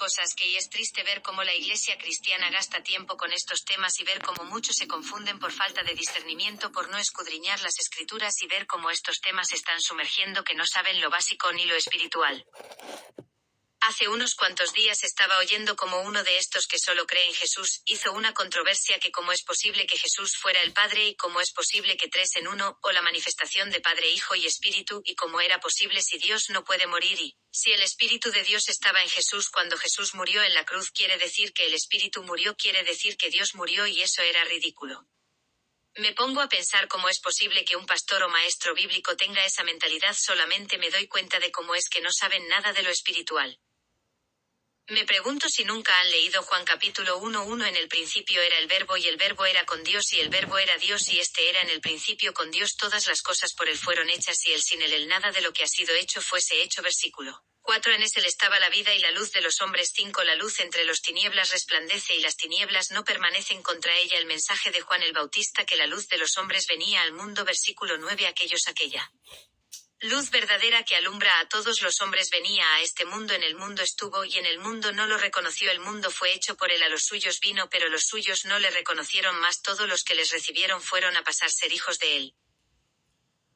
cosas que y es triste ver cómo la Iglesia cristiana gasta tiempo con estos temas y ver cómo muchos se confunden por falta de discernimiento, por no escudriñar las Escrituras y ver cómo estos temas están sumergiendo que no saben lo básico ni lo espiritual. Hace unos cuantos días estaba oyendo como uno de estos que solo cree en Jesús hizo una controversia que cómo es posible que Jesús fuera el Padre y cómo es posible que tres en uno, o la manifestación de Padre, Hijo y Espíritu, y cómo era posible si Dios no puede morir y, si el Espíritu de Dios estaba en Jesús cuando Jesús murió en la cruz quiere decir que el Espíritu murió quiere decir que Dios murió y eso era ridículo. Me pongo a pensar cómo es posible que un pastor o maestro bíblico tenga esa mentalidad solamente me doy cuenta de cómo es que no saben nada de lo espiritual. Me pregunto si nunca han leído Juan capítulo 1:1 en el principio era el verbo y el verbo era con Dios y el verbo era Dios y este era en el principio con Dios todas las cosas por él fueron hechas y él sin él el nada de lo que ha sido hecho fuese hecho versículo 4 en él estaba la vida y la luz de los hombres 5 la luz entre los tinieblas resplandece y las tinieblas no permanecen contra ella el mensaje de Juan el Bautista que la luz de los hombres venía al mundo versículo 9 aquella luz verdadera que alumbra a todos los hombres venía a este mundo en el mundo estuvo y en el mundo no lo reconoció el mundo fue hecho por él a los suyos vino pero los suyos no le reconocieron más todos los que les recibieron fueron a pasar ser hijos de él.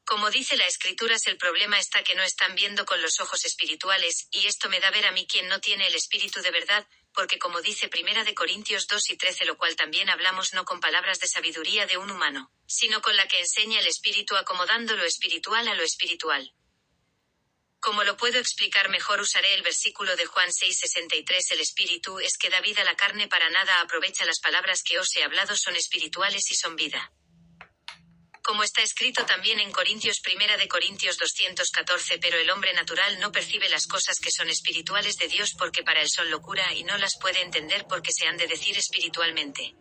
Como dice la Escrituras el problema está que no están viendo con los ojos espirituales, y esto me da ver a mí quien no tiene el espíritu de verdad, porque como dice 1 Corintios 2:13 lo cual también hablamos no con palabras de sabiduría de un humano, sino con la que enseña el espíritu acomodando lo espiritual a lo espiritual. Como lo puedo explicar mejor usaré el versículo de Juan 6:63 el espíritu es que da vida a la carne para nada aprovecha las palabras que os he hablado son espirituales y son vida. Como está escrito también en Corintios 1 Corintios 2:14 pero el hombre natural no percibe las cosas que son espirituales de Dios porque para él son locura y no las puede entender porque se han de decir espiritualmente.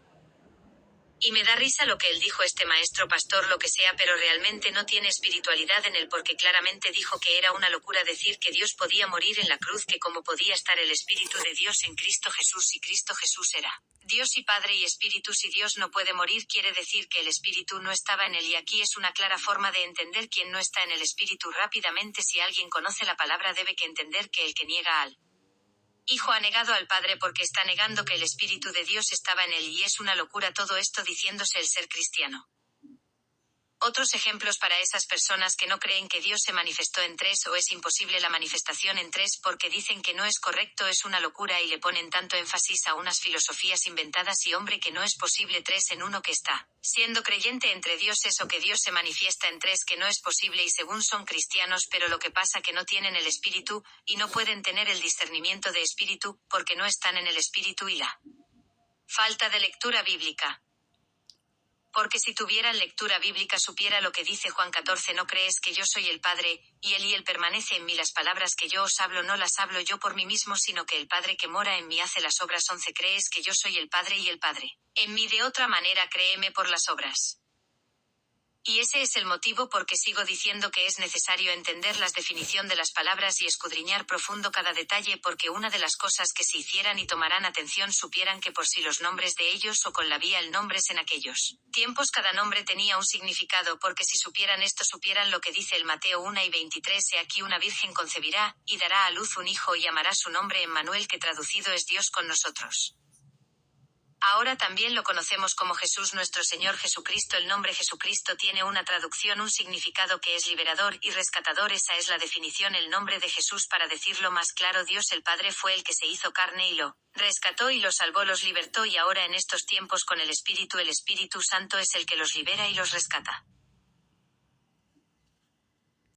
Y me da risa lo que él dijo este maestro pastor lo que sea pero realmente no tiene espiritualidad en él porque claramente dijo que era una locura decir que Dios podía morir en la cruz que como podía estar el Espíritu de Dios en Cristo Jesús si Cristo Jesús era Dios y Padre y Espíritu si Dios no puede morir quiere decir que el Espíritu no estaba en él y aquí es una clara forma de entender quién no está en el Espíritu rápidamente si alguien conoce la palabra debe que entender que el que niega al Hijo ha negado al Padre porque está negando que el Espíritu de Dios estaba en él y es una locura todo esto diciéndose el ser cristiano. Otros ejemplos para esas personas que no creen que Dios se manifestó en tres o es imposible la manifestación en tres porque dicen que no es correcto es una locura y le ponen tanto énfasis a unas filosofías inventadas y hombre que no es posible tres en uno que está siendo creyente entre dioses o que Dios se manifiesta en tres que no es posible y según son cristianos pero lo que pasa que no tienen el espíritu y no pueden tener el discernimiento de espíritu porque no están en el espíritu y la falta de lectura bíblica. Porque si tuvieran lectura bíblica supiera lo que dice Juan 14 no crees que yo soy el Padre, y él permanece en mí las palabras que yo os hablo no las hablo yo por mí mismo sino que el Padre que mora en mí hace las obras 11 crees que yo soy el Padre y el Padre en mí de otra manera créeme por las obras. Y ese es el motivo por que sigo diciendo que es necesario entender la definición de las palabras y escudriñar profundo cada detalle porque una de las cosas que si hicieran y tomaran atención supieran que por si los nombres de ellos o con la vía el nombres en aquellos tiempos cada nombre tenía un significado porque si supieran esto supieran lo que dice el Mateo 1:23 he aquí una virgen concebirá, y dará a luz un hijo y llamará su nombre Emmanuel que traducido es Dios con nosotros. Ahora también lo conocemos como Jesús nuestro Señor Jesucristo. El nombre Jesucristo tiene una traducción, un significado que es liberador y rescatador. Esa es la definición. El nombre de Jesús para decirlo más claro Dios el Padre fue el que se hizo carne y lo rescató y lo salvó, los libertó y ahora en estos tiempos con el Espíritu Santo es el que los libera y los rescata.